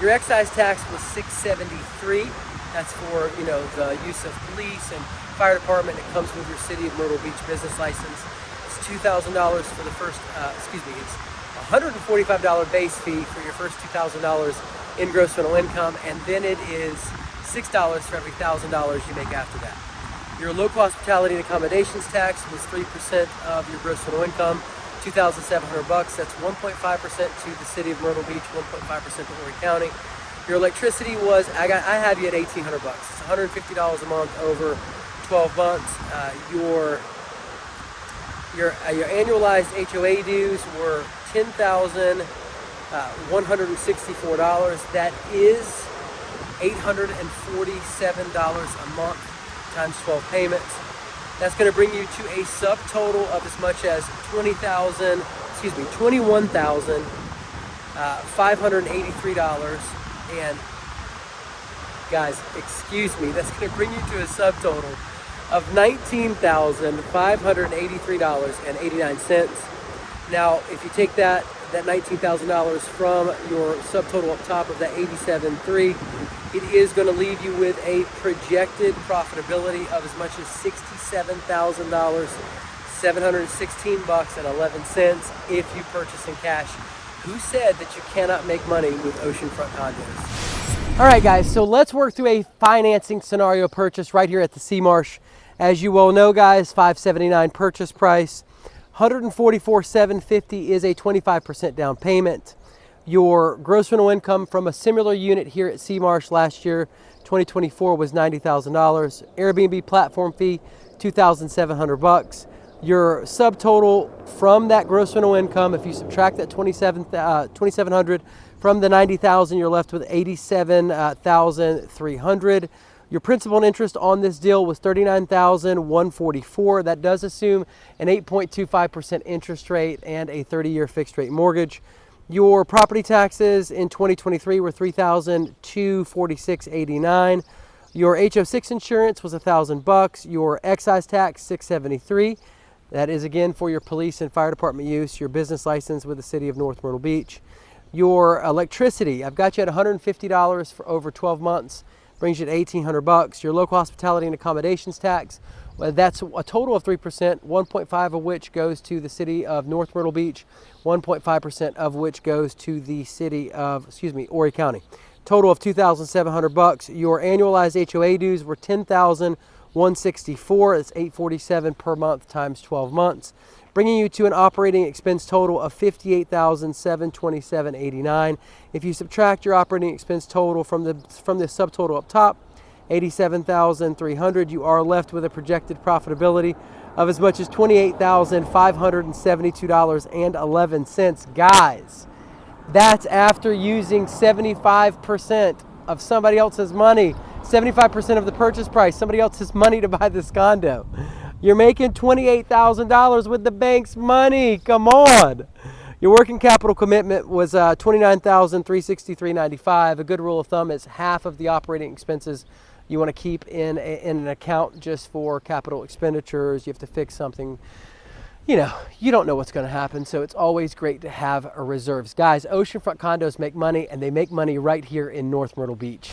Your excise tax was $673. That's for, you know, the use of police and fire department. It comes with your City of Myrtle Beach business license. It's $2,000 for the first, it's $145 base fee for your first $2,000 in gross rental income, and then it is $6 for every $1,000 you make after that. Your local hospitality and accommodations tax was 3% of your gross rental income, $2,700. That's 1.5% to the City of Myrtle Beach, 1.5% to Horry County. Your electricity was, I have you at $1,800. It's $150 a month over 12 months. Your annualized HOA dues were $10,164. That is $847 a month times 12 payments. That's going to bring you to a subtotal of as much as $21,583. And guys, excuse me, that's going to bring you to a subtotal of $19,583.89. Now, if you take that $19,000 from your subtotal up top of that $87,300, it is going to leave you with a projected profitability of as much as $67,000, $716.11 if you purchase in cash. Who said that you cannot make money with oceanfront condos? All right, guys, so let's work through a financing scenario purchase right here at the Sea Marsh. As you well know, guys, $579 purchase price. $144,750 is a 25% down payment. Your gross rental income from a similar unit here at Sea Marsh last year, 2024, was $90,000. Airbnb platform fee, $2,700. Your subtotal from that gross rental income, if you subtract that $2,700 from the $90,000, you're left with $87,300. Your principal and interest on this deal was $39,144. That does assume an 8.25% interest rate and a 30-year fixed rate mortgage. Your property taxes in 2023 were $3,246.89. Your HO6 insurance was $1,000. Your excise tax $673. That is again for your police and fire department use. Your business license with the city of North Myrtle Beach. Your electricity, I've got you at $150 for over 12 months. Brings you to $1,800. Your local hospitality and accommodations tax, well, that's a total of 3%, 1.5 of which goes to the city of North Myrtle Beach, 1.5% of which goes to the city of, Horry County. Total of $2,700. Your annualized HOA dues were $10,164. It's $847 per month times 12 months, bringing you to an operating expense total of $58,727.89. If you subtract your operating expense total from the subtotal up top, $87,300, you are left with a projected profitability of as much as $28,572.11. Guys, that's after using 75% of somebody else's money, 75% of the purchase price, somebody else's money to buy this condo. You're making $28,000 with the bank's money. Come on. Your working capital commitment was $29,363.95. A good rule of thumb is half of the operating expenses you want to keep in an account just for capital expenditures. You have to fix something. You know, you don't know what's going to happen, so it's always great to have a reserves. Guys, oceanfront condos make money, and they make money right here in North Myrtle Beach.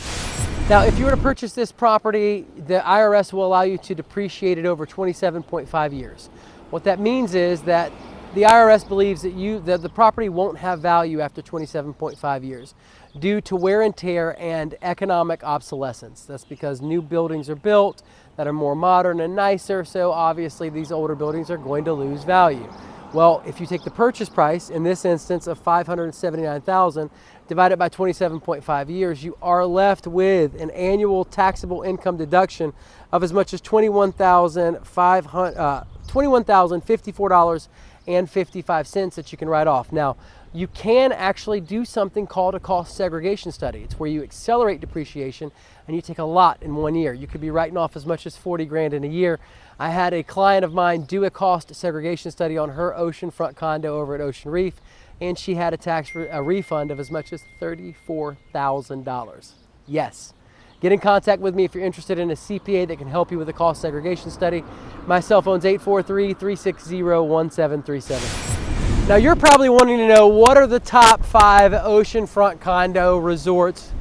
Now, if you were to purchase this property, the IRS will allow you to depreciate it over 27.5 years. What that means is that the IRS believes that the property won't have value after 27.5 years due to wear and tear and economic obsolescence. That's because new buildings are built that are more modern and nicer, so obviously these older buildings are going to lose value. Well, if you take the purchase price, in this instance of $579,000, divided by 27.5 years, you are left with an annual taxable income deduction of as much as $21,054.55 that you can write off. Now, you can actually do something called a cost segregation study. It's where you accelerate depreciation and you take a lot in 1 year. You could be writing off as much as 40 grand in a year. I had a client of mine do a cost segregation study on her oceanfront condo over at Ocean Reef, and she had a refund of as much as $34,000. Yes. Get in contact with me if you're interested in a CPA that can help you with a cost segregation study. My cell phone's 843-360-1737. Now you're probably wanting to know, what are the top 5 oceanfront condo resorts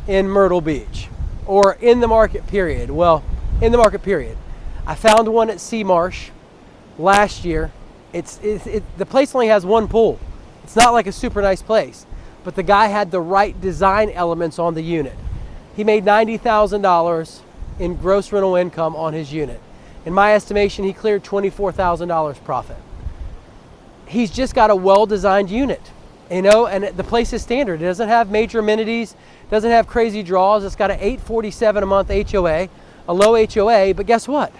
in Myrtle Beach, or in the market period? Well, in the market period, I found one at Sea Marsh last year. The place only has one pool. It's not like a super nice place, but the guy had the right design elements on the unit. He made $90,000 in gross rental income on his unit. In my estimation, he cleared $24,000 profit. He's just got a well-designed unit, you know, and the place is standard. It doesn't have major amenities, doesn't have crazy draws. It's got an $847 a month HOA, a low HOA, but guess what?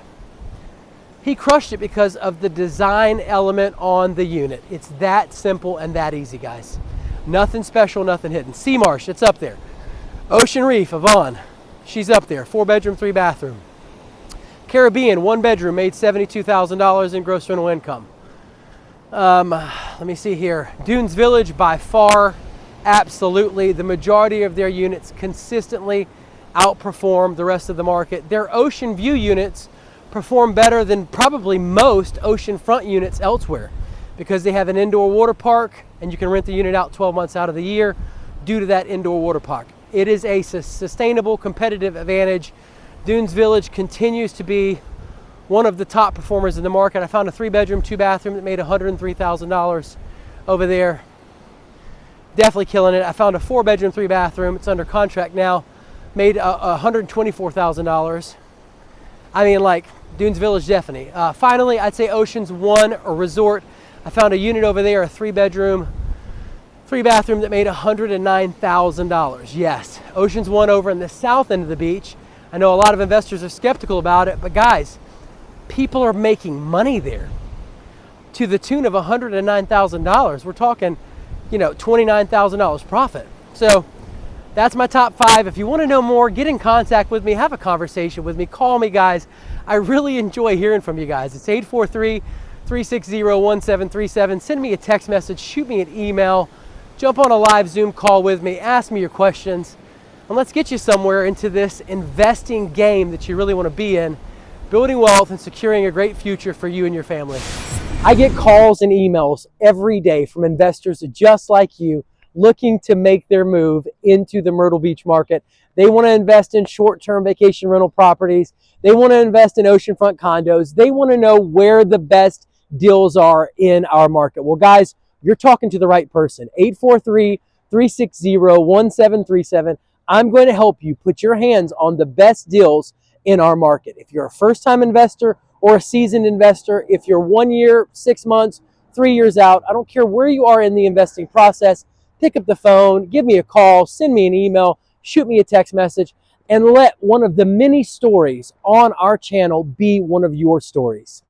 He crushed it because of the design element on the unit. It's that simple and that easy, guys. Nothing special, nothing hidden. Sea Marsh, it's up there. Ocean Reef, Yvonne, she's up there. 4-bedroom, 3-bathroom. Caribbean, 1 bedroom, made $72,000 in gross rental income. Let me see here. Dunes Village, by far, absolutely. The majority of their units consistently outperform the rest of the market. Their ocean view units perform better than probably most oceanfront units elsewhere because they have an indoor water park and you can rent the unit out 12 months out of the year due to that indoor water park. It is a sustainable competitive advantage. Dunes Village continues to be one of the top performers in the market. I found a 3-bedroom, 2-bathroom that made $103,000 over there. Definitely killing it. I found a 4-bedroom, 3-bathroom. It's under contract now. Made $124,000. I mean, like, Dunes Village, definitely. Finally, I'd say Oceans One or Resort. I found a unit over there, a 3-bedroom, 3-bathroom that made $109,000. Yes, Oceans One over in the south end of the beach. I know a lot of investors are skeptical about it, but guys, people are making money there to the tune of $109,000. We're talking, you know, $29,000 profit. So That's my top 5. If you want to know more, get in contact with me, have a conversation with me, call me, guys. I really enjoy hearing from you guys. It's 843-360-1737. Send me a text message, shoot me an email, jump on a live Zoom call with me, ask me your questions, and let's get you somewhere into this investing game that you really want to be in, building wealth and securing a great future for you and your family. I get calls and emails every day from investors just like you, looking to make their move into the Myrtle Beach market. They want to invest in short-term vacation rental properties. They want to invest in oceanfront condos. They want to know where the best deals are in our market. Well, guys, you're talking to the right person. 843-360-1737. I'm going to help you put your hands on the best deals in our market. If you're a first-time investor or a seasoned investor, if you're 1 year, 6 months, 3 years out, I don't care where you are in the investing process, pick up the phone, give me a call, send me an email, shoot me a text message, and let one of the many stories on our channel be one of your stories.